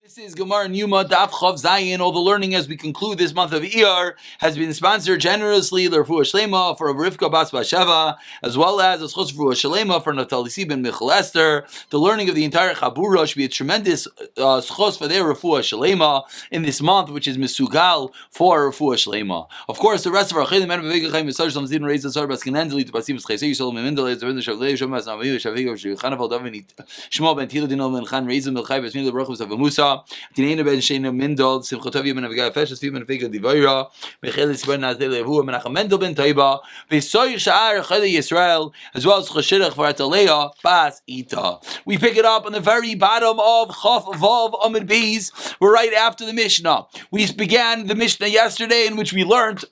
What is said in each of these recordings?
This is Gemara and Yoma Daf Zayin. All the learning as we conclude this month of Iyar has been sponsored generously L'Refuah Shlema for Rivka Bas Basheva, as well as Schos Refuah Shlema for Naftali Ben Michal Esther. The learning of the entire Chabura should be a tremendous schos for their Refuah Shlema in this month, which is Misugal for Refuah Shlema. Of course, the rest of our Chedim and Vegei Chaim Yisar Shalom Zidin Reis Asar Baskinendli to Basim Schesei Yisrael Memindel Ezra Shavlei Shomas Navi Shavigo Shechanav Davin Shmuel Ben Tila Dinol Ben Chan Reis Milchai Basmin the Brachos of Musa. Tinena ben Sheina Mindel, Simchotavi ben Avigai Feshes, Fiben Fika Divira, Michelis ben Nazel Levu, Menachem Mendel ben Taiba, Visoy Sha'ar Chayli Yisrael, as well as Chashirach for Atalea, Bas Ita. We pick it up on the very bottom of Chaf Vav Amid Beis. We're right after the Mishnah. We began the Mishnah yesterday in which we learned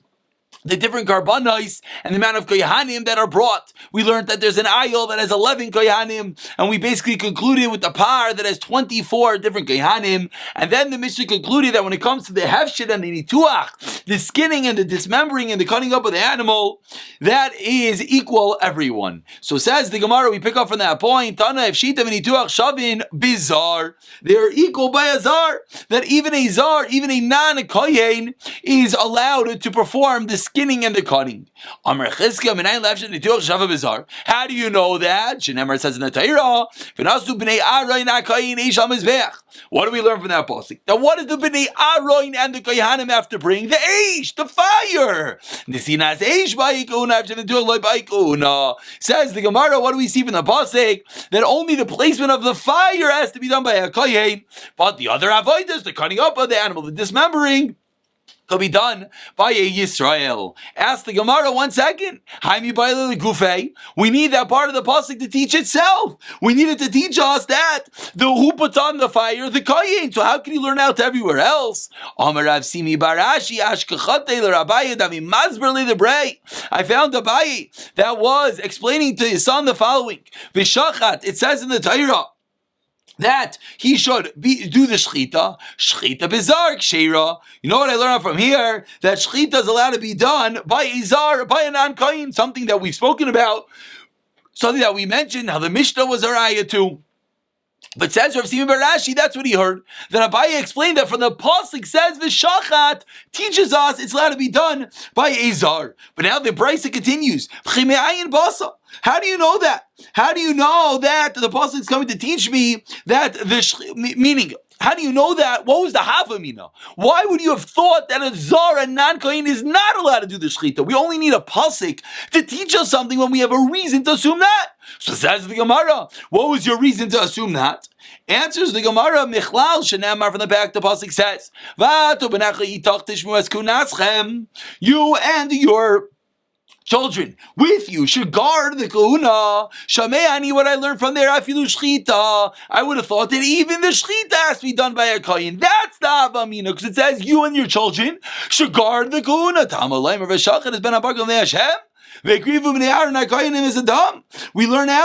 the different karbanos and the amount of kohanim that are brought. We learned that there's an ayil that has 11 kohanim, and we basically concluded with the par that has 24 different kohanim. And then the Mishnah concluded that when it comes to the hefshit and the nituach, the skinning and the dismembering and the cutting up of the animal, that is equal everyone. So says the Gemara, we pick up from that point, Tana if shita and nituach shavin bizar, they are equal by a zar, that even a zar, even a non-kohen is allowed to perform the skinning and the cutting. How do you know that? Shenemar says in the Torah, what do we learn from that pasuk? Now, what does the Bnei Aaron and the Kohanim have to bring? The Eish, the fire. Says the Gemara, what do we see from the pasuk? That only the placement of the fire has to be done by a Kohen, but the other avodas, the cutting up of the animal, the dismembering, could be done by a Yisrael. Ask the Gemara 1 second. We need that part of the pasuk to teach itself. We need it to teach us that the who puts on the fire, the kohen. So how can you learn out everywhere else? I found Abaye that was explaining to his son the following. V'shachat, it says in the Torah that he should do the shechita bizar ksheira. You know what I learned from here? That shechita is allowed to be done by a zar, by a non-kohen, something that we've spoken about, something that we mentioned, how the Mishnah was a raya too. But says Rav Simi bar Rashi, that's what he heard. Then Abaye explained that from the pasuk says V'shachat teaches us it's allowed to be done by a zar. But now the brisa continues. How do you know that? How do you know that the pasuk is coming to teach me that meaning? How do you know that? What was the havamina? Why would you have thought that a zar and non-kohen is not allowed to do the shechita? We only need a pasuk to teach us something when we have a reason to assume that. So says the Gemara, what was your reason to assume that? Answers the Gemara, Michlal Shenamar from the back, the pasuk says, you and your children with you should guard the kahuna. Shameani, what I learned from there, afilu shchita. I would have thought that even the shchita has to be done by a kohen. That's the avamina, because it says you and your children should guard the kahuna. Tamalayim of Shachat has been a bargain Hashem. We learn out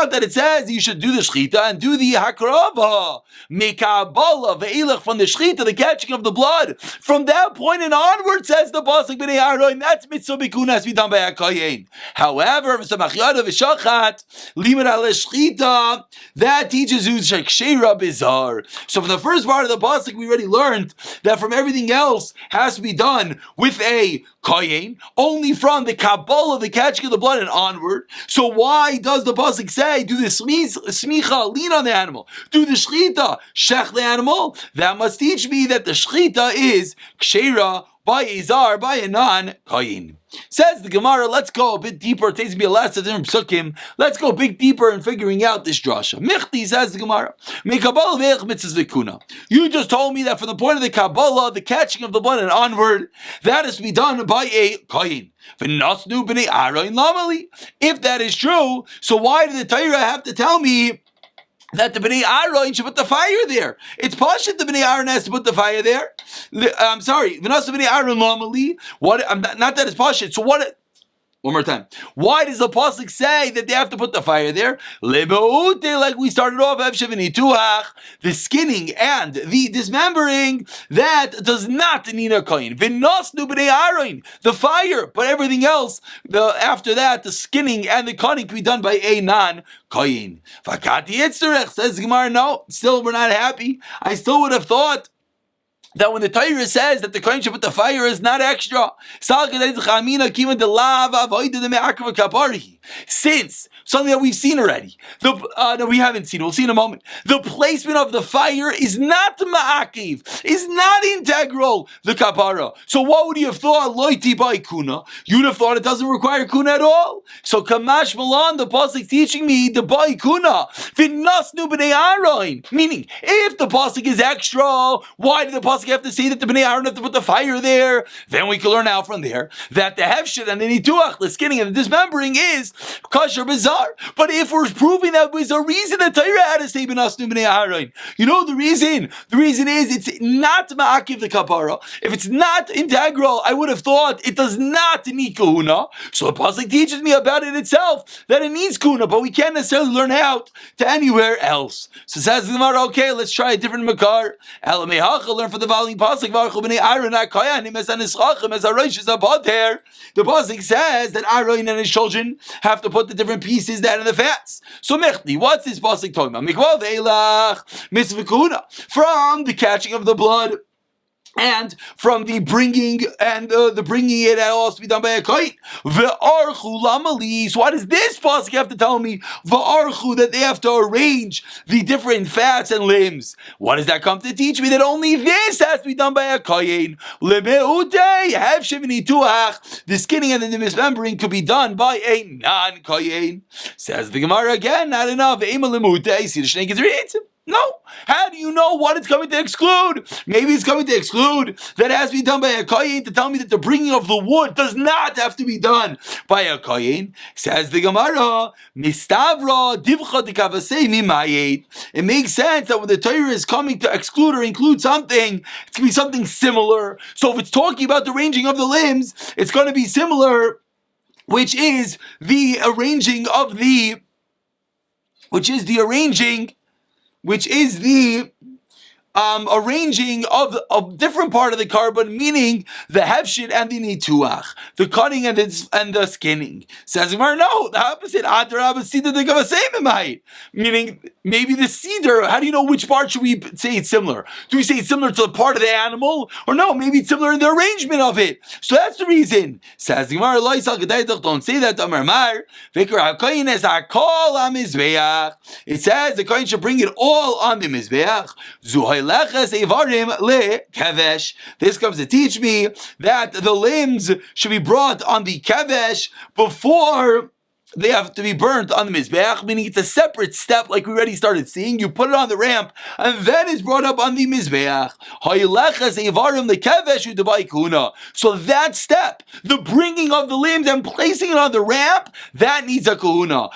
that it says you should do the shechita and do the hakrava, mekabala ve'ilach from the shechita, the catching of the blood. From that point and onward, says the pasuk b'nei Aaron, that's mitzvah bikuna has to be done by a kohen. However, v'samachyada v'shachat limud al shechita, that teaches you sheksheira bizar. So from the first part of the pasuk, we already learned that from everything else has to be done with a kohen, only from the kabbalah, the catching of the blood and onward. So why does the pasuk say do the smicha, lean on the animal, do the shechita, shech the animal? That must teach me that the shechita is ksheira by a zar, by a non-kohen. Says the Gemara, let's go a bit deeper. It takes me a last of different psukim. Let's go a bit deeper in figuring out this drasha. Michti, says the Gemara, you just told me that from the point of the Kabbalah, the catching of the blood and onward, that is to be done by a kohen. If that is true, so why did the Torah have to tell me that the Bnei Aaron should put the fire there? It's pashut the Bnei Aaron has to put the fire there. I'm sorry, V'nas Bnei Aaron normally. What? Not that it's pashut. So what? One more time. Why does the pasuk say that they have to put the fire there? Like we started off, the skinning and the dismembering, that does not need a kohen. The fire, but everything else, after that, the skinning and the cutting can be done by a non-kohen. Says Gemara, no, still we're not happy. I still would have thought that when the Torah says that the Kohen should put the fire is not extra, since something that we've seen already, no, we haven't seen. We'll see in a moment. The placement of the fire is not ma'akiv, is not integral the kapara. So what would you have thought? Loiti by kuna. You'd have thought it doesn't require kuna at all. So kamash malan, the pasuk teaching me the by kuna v'nasnu b'nei Aaron. Meaning, if the pasuk is extra, why did the pasuk have to say that the b'nei Aaron have to put the fire there? Then we can learn out from there that the hefshit and the nituach, the skinning and the dismembering, is kosher bizarre. But if we're proving that was a reason that Torah had to say b'nasnu b'nei Aaron, you know the reason? The reason is it's not ma'akiv the kapara. If it's not integral, I would have thought it does not need kahuna. So the pasuk teaches me about it itself that it needs kahuna, but we can't necessarily learn out to anywhere else. So says the Gemara, okay, let's try a different makar. Learn from the following pasuk. The pasuk says that Aaron and his children have to put the different pieces down in the fats. So mechti, what's this pasuk talking about? Mikvav eilach mitzvah kahuna, from the catching of the blood and from the bringing and the bringing it all has to be done by a kohen. V'archu lamali. So why does this pasuk have to tell me v'archu that they have to arrange the different fats and limbs? What does that come to teach me? That only this has to be done by a kohen. Lemeutei have shivini tuach. The skinning and the dismembering could be done by a non-kohen. Says the Gemara again. Not enough. Ema lemeutei. See the shnei gizrit. No. How do you know what it's coming to exclude? Maybe it's coming to exclude that it has to be done by a kohen to tell me that the bringing of the wood does not have to be done by a kohen. Says the Gemara, Mistavra divcha dekavasei mimayet. It makes sense that when the Torah is coming to exclude or include something, it's going to be something similar. So if it's talking about the arranging of the limbs, it's going to be similar, which is the arranging of the arranging of a different part of the carbon, meaning the hefshit and the nituach, the cutting and the skinning. Says Gemara, no, the opposite. Meaning, maybe the cedar. How do you know which part should we say it's similar? Do we say it's similar to the part of the animal, or no? Maybe it's similar in the arrangement of it. So that's the reason. Says Gemara, don't say that. It says the kohen should bring it all on the mizbeach. This comes to teach me that the limbs should be brought on the kevesh before they have to be burnt on the mizbeach, meaning it's a separate step, like we already started seeing. You put it on the ramp, and then it's brought up on the mizbeach. So that step, the bringing of the limbs and placing it on the ramp, that needs a kahuna.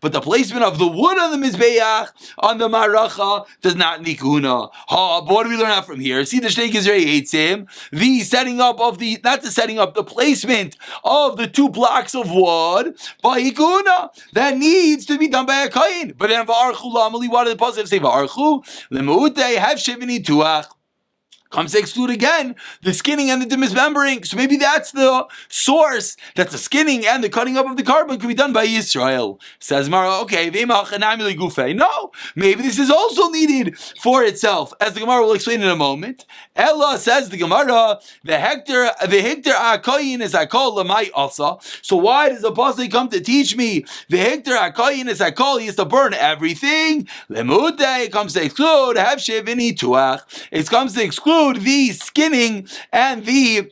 But the placement of the wood on the mizbeach, on the maracha, does not need kahuna. But what do we learn out from here? See the shnei gizrei eitzim, the setting up of the, not the setting up, the placement of the two blocks of wood by ikuna that needs to be done by a kohen. But then v'archu lamali, what did the positive say? V'archu lemuutei have shivini tuach. Comes to exclude again the skinning and the dismembering. So maybe that's the source, that the skinning and the cutting up of the carbon could be done by Yisrael. Says Mara, okay, no, maybe this is also needed for itself, as the Gemara will explain in a moment. Ella, says the Gemara, the hector akoyin is akol lamai also. So why does the apostle come to teach me the hector akoyin is akol? He is to burn everything. Lemude comes to exclude have shivini tuach. It comes to exclude the skinning and the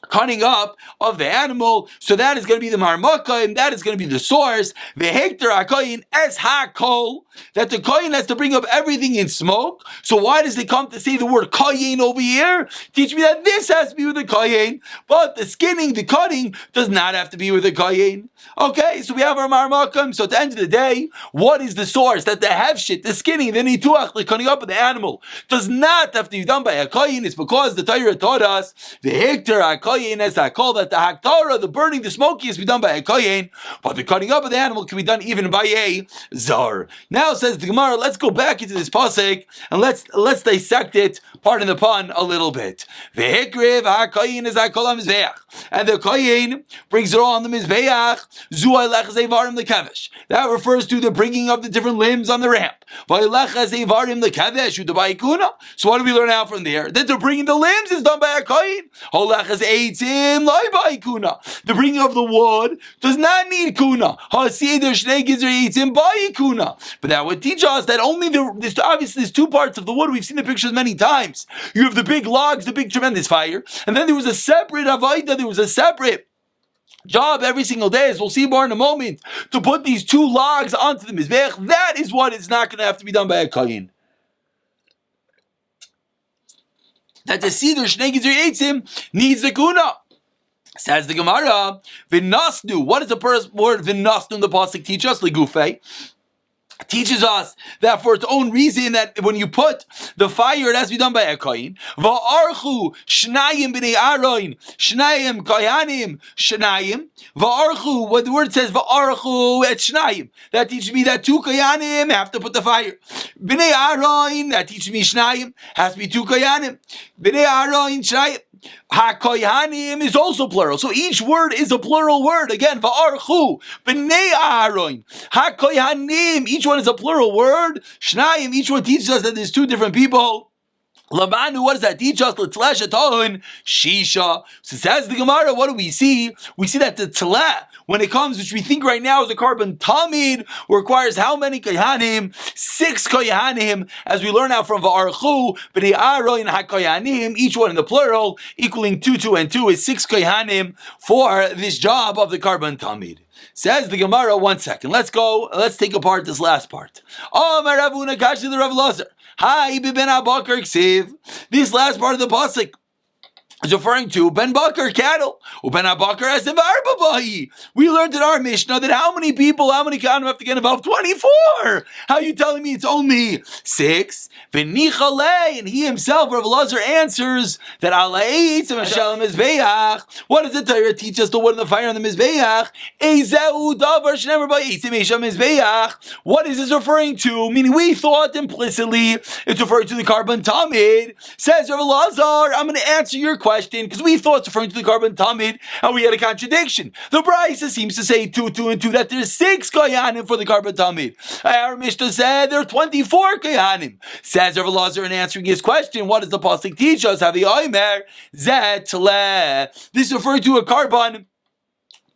cutting up of the animal. So that is going to be the marmaka, and that is going to be the source. The hector akoyin es hakol, that the koyin has to bring up everything in smoke. So why does it come to say the word koyin over here? Teach me that this has to be with the koyin, but the skinning, the cutting, does not have to be with the koyin. Okay, so we have our marmakim. So at the end of the day, what is the source? That the hefshit, the skinning, the nituach, the cutting up of the animal, does not have to be done by a koyin. It's because the Torah taught us the hector akoyin es hakol, that the haktara, the burning, the smoking, has to be done by a koyin, but the cutting up of the animal can be done even by a zar. Now says the Gemara, let's go back into this pasuk and let's dissect it, pardon the pun, a little bit. The hikriv hakoyin is hakol ha-mizbeach, and the koyin brings it all on the mizbeach. Zuay lech zeivarim the kevesh. That refers to the bringing of the different limbs on the ramp. So what do we learn out from there? That the bringing the limbs is done by a kohen. The bringing of the wood does not need kuna. But that would teach us that only obviously there's two parts of the wood. We've seen the pictures many times. You have the big logs, the big tremendous fire, and then there was a separate avodah, there was a separate job every single day, as we'll see more in a moment, to put these two logs onto the mizbech. That is what is not going to have to be done by a kohen. That the Seder Shnei Gizur Eitzim needs the kuna. Says the Gemara, V'nasnu. What does the first word V'nasnu in the pasuk teach us? Legufei. Teaches us that for its own reason, that when you put the fire, it has to be done by a kohen. Va'archu shnayim b'nei Aaron, shnayim kohanim, shnayim. Va'archu, what the word says, va'archu et shnayim. That teaches me that two kohanim have to put the fire. B'nei Aaron, that teaches me shnayim, has to be two kohanim. B'nei Aaron, shnayim. HaKohanim is also plural. So each word is a plural word. Again, Va'archu, B'nei Aaron, HaKohanim, each one is a plural word. Shnayim, each one teaches us that there's two different people. Lamanu, what does that teach us? L'tlesh atohin, Shisha. So says the Gemara, what do we see? We see that the tleh, when it comes, which we think right now is a carbon tamid, requires how many kohanim? 6 kohanim, as we learn now from Va'archu, B'nei Aaron HaKohanim, each one in the plural, equaling 2, 2, and 2 is 6 kohanim for this job of the carbon tamid. Says the Gemara, 1 second. Let's take apart this last part. Oh, Maravuna Kashi the Rav Lazar. Hi, Ben Abakar Ksiv. This last part of the pasuk is referring to Ben Bakar cattle. Ben Abakar Esim Arbabahi. We learned in our Mishnah that how many Kahanim have to get involved? 24. How are you telling me it's only 6? V'nichalei, and he himself, Rav Lazar, answers that Alei Eitzim Hashem Mizbeach. What does the Torah teach us to wood in the fire on the Mizbeach? Ezeu davar shneimar ba'eitzim Hashem Mizbeach. What is this referring to? Meaning we thought implicitly it's referring to the carbon tamid. Says Rav Lazar, I'm going to answer your question because we thought it's referring to the carbon tamid and we had a contradiction. The Brisa seems to say 2, 2, and 2 that there's 6 kohanim for the carbon tamid. Our Mishnah said there are 24 kohanim. Says Rav Lazar in answering his question, what does the pasuk teach us? Have the Omer zet tleh. This is referring to a carbon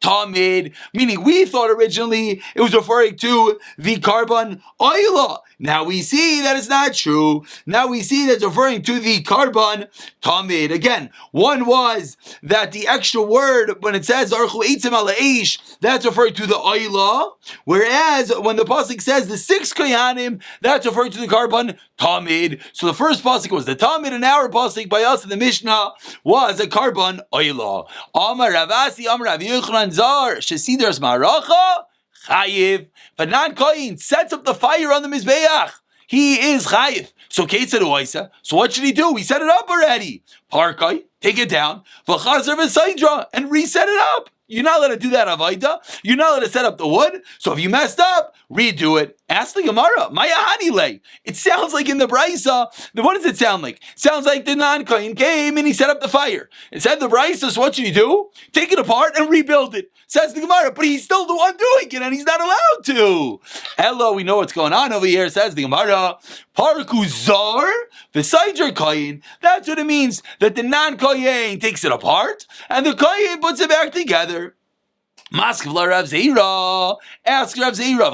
tamid, meaning we thought originally it was referring to the carbon oila. Now we see that it's not true. Now we see that it's referring to the carbon tamid. Again, one was that the extra word, when it says Archu Eitzim Ala Eish, that's referring to the oila, whereas when the pasuk says the 6 kohanim, that's referring to the carbon tamid. So the first pasuk was the tamid, and our pasuk by us in the Mishnah was a carbon oila. Amar Ravasi, Amar Rav Yochanan Zar, Shesidras Maracha, Chayiv. But non-kohen sets up the fire on the Mizbeach. He is Chayiv. So Kate said, so what should he do? He set it up already. Parkai, take it down, V'chazer v'saydra, and reset it up. You're not allowed to do that, Avaida. You're not allowed to set up the wood. So if you messed up, redo it. Ask the Gemara. Maya Hanile. It sounds like in the Brisa. What does it sound like? Sounds like the non-kohen came and he set up the fire. It said the Brisa, so what should you do? Take it apart and rebuild it. Says the Gemara, but he's still the one doing it and he's not allowed to. Hello, we know what's going on over here. Says the Gemara. Parku zar, besides your kohen. That's what it means, that the non-kohen takes it apart and the kohen puts it back together. Mask Rav Zeira. Ask Rav Zeira.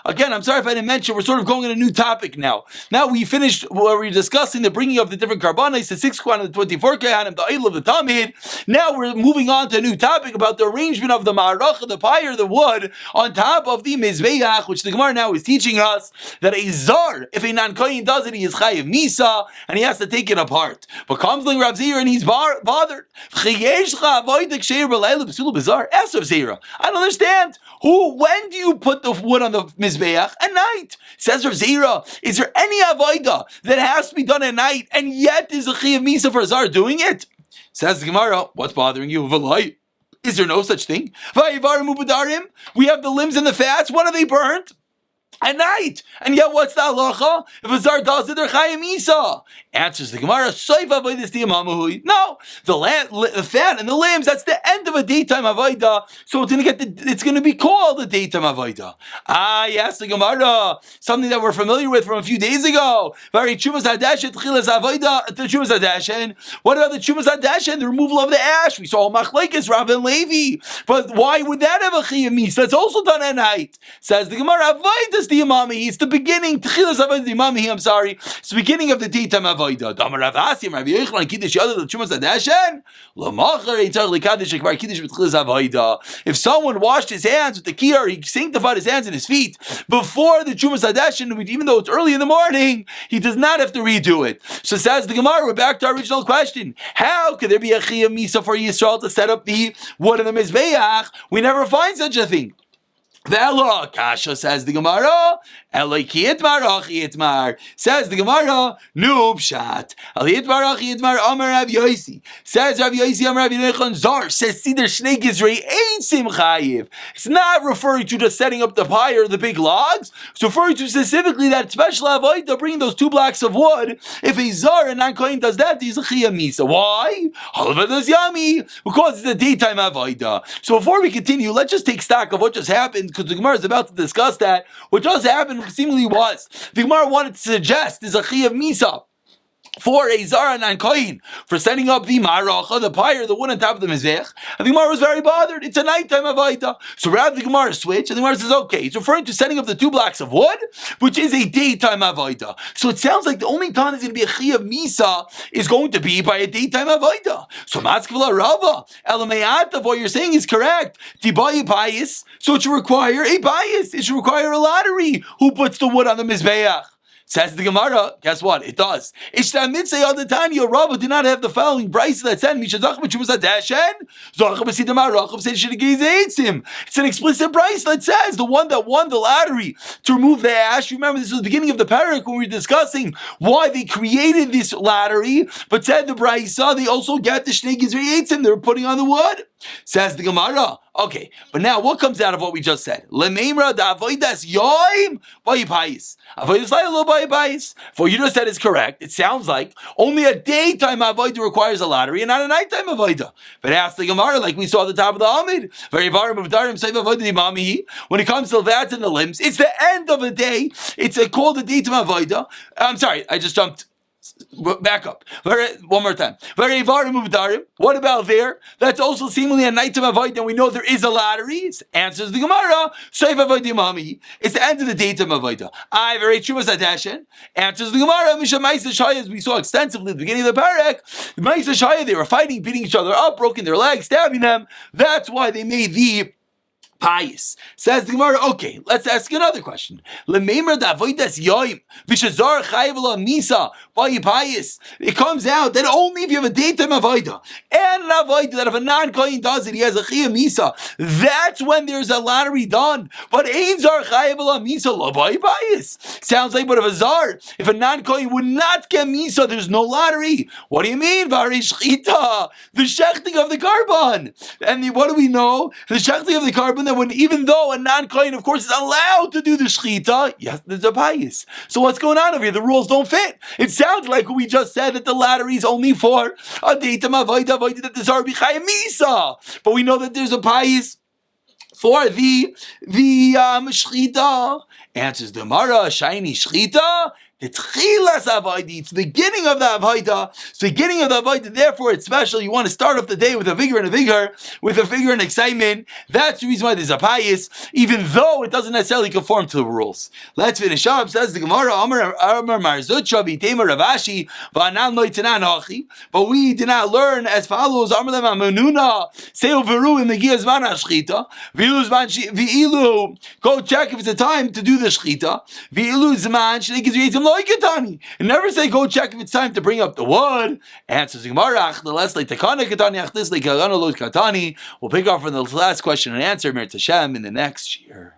Again, I'm sorry if I didn't mention, we're sort of going on a new topic now. Now we finished where we're discussing the bringing of the different karbanos, the 6 kohanim, the 24 kohanim, the oil of the tamid. Now we're moving on to a new topic about the arrangement of the ma'aracha, the pyre, the wood, on top of the mizbeach, which the Gemara now is teaching us that a zar, if a non-kohen does it, he is chayiv misa, and he has to take it apart. But comes like Rav Zeira and he's bothered. Ask Rav Zeira. I don't understand. When do you put the wood on the mizbeach? At night. Says Rav Zeira, is there any avodah that has to be done at night, and yet is a chayav misa for a zar doing it? Says the Gemara, what's bothering you? Is there no such thing? We have the limbs and the fats. When are they burnt? at night. And yet, what's the halacha? If a zar does it, they're chayim isa. Answers the Gemara, no, the fat and the lambs, that's the end of a daytime avodah. So it's going to be called a daytime avodah. Yes, the Gemara, something that we're familiar with from a few days ago. What about the chumas hadashen, the removal of the ash? We saw machlekes Rav and Levi, but why would that have a chiyuv misa? That's also done at night. Says the Gemara, avodah the imami. It's the beginning. Tchilas avodah the imami. I'm sorry. It's the beginning of the daytime avodah. Damar Rav Asim, Rav Yochanan, kiddush yada the chumas hadashen. Lamacher eitzar likadish ekvar kiddush b'tchilas avodah. If someone washed his hands with the kiyar, he sanctified his hands and his feet before the chumas hadashen, even though it's early in the morning, he does not have to redo it. So says the Gemara, we're back to our original question. How could there be a chiyuv misa for Yisrael to set up the wood in the mizbeach? We never find such a thing. Velo kasha, says the Gemara. Eloi says the Gemara. Noob shat. Amar Rav Yosi. Says Rav Yosi. Amar Rav Yochanan Zar. Says Sider Shnei Gizrei ain't sim chayiv. It's not referring to just setting up the pyre or the big logs. It's referring to specifically that special avodah, bringing those 2 blocks of wood. If a zar and non-kohen does that, he's a chiyuv misa. Why? Halva does yummy because it's a daytime avodah. So before we continue, let's just take stock of what just happened, because the Gemara is about to discuss that. What just happened seemingly was the Gemara wanted to suggest there's a chiyuv misa for a zara non-kohen for setting up the maracha, the pyre, the wood on top of the mizbech. And the Gemara was very bothered. It's a nighttime avodah. So rather the Gemara switch, and the Gemara says, okay, it's referring to setting up the 2 blocks of wood, which is a daytime avodah. So it sounds like the only time there's going to be a chiyuv misa is going to be by a daytime avodah. So matzkevla rava, elamayat of what you're saying is correct. Tibayi bias, so it should require a bias. It should require a lottery. Who puts the wood on the mizbeach? Says the Gemara, guess what? It does. Ishta mitzay all the time. Your Rava did not have the following brayso that said, "Mishazach b'chumas hadashen, zach b'sidam harachav said shenigiz." It's an explicit brayso that says the one that won the lottery to remove the ash. Remember, this was the beginning of the parak when we were discussing why they created this lottery. But said the brayso, they also get the shenigiz reitzim. They were putting on the wood. Says the Gemara. Okay, but now what comes out of what we just said? Lemeimra da'avodas yoim vayipayis. Avodas laylo vayipayis. For what you just said is correct. It sounds like only a daytime avodah requires a lottery and not a nighttime avodah. But ask the Gemara, like we saw at the top of the Amid, when it comes to that and the limbs, it's the end of the day. It's called a daytime avodah. I'm sorry, I just jumped. Back up. One more time. What about there? That's also seemingly a nighttime avodah, and we know there is a lottery. Answers the Gemara. It's the end of the daytime avodah. I very chumas hadashen. Answers the Gemara. As we saw extensively at the beginning of the parak, they were fighting, beating each other up, broken their legs, stabbing them. That's why they made the pious. Says the Gemara, okay, let's ask another question. It comes out that only if you have a daytime avodah and an avodah that if a non-kohen does it, he has a chiyuv misa. That's when there's a lottery done. But ein zar chayav ala misa lo pious. Sounds like, but if a non-kohen would not get misa, there's no lottery. What do you mean? Vari shchita, the shechting of the carbon. And what do we know? The shechting of the carbon, that when even though a non-kohen, of course, is allowed to do the shechita, yes, there's a bias. So what's going on over here? The rules don't fit. It sounds like we just said that the lottery is only for a daytime avodah that the zar b'chayim misa, but we know that there's a bias for the shechita. Answers the Gemara, shiny shechita. The tchilas avodah, it's the beginning of the avodah. It's the beginning of the avodah. Therefore, it's special. You want to start off the day with a vigor and excitement. That's the reason why there's a pious, even though it doesn't necessarily conform to the rules. Let's finish up. Says the Gemara, but we did not learn as follows. Go check if it's a time to do the shechita. It never say go check if it's time to bring up the wood. Answers the Gemara. We'll pick up from the last question and answer Mir Tashem in the next year.